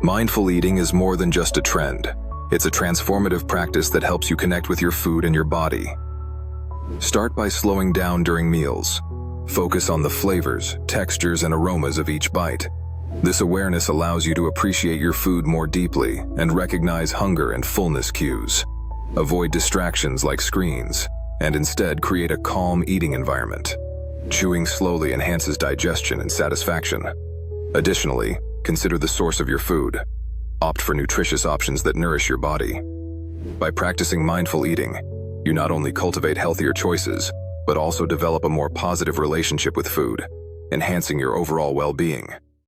Mindful eating is more than just a trend. It's a transformative practice that helps you connect with your food and your body. Start by slowing down during meals. Focus on the flavors, textures, and aromas of each bite. This awareness allows you to appreciate your food more deeply and recognize hunger and fullness cues. Avoid distractions like screens, and instead create a calm eating environment. Chewing slowly enhances digestion and satisfaction. Additionally, consider the source of your food. Opt for nutritious options that nourish your body. By practicing mindful eating, you not only cultivate healthier choices, but also develop a more positive relationship with food, enhancing your overall well-being.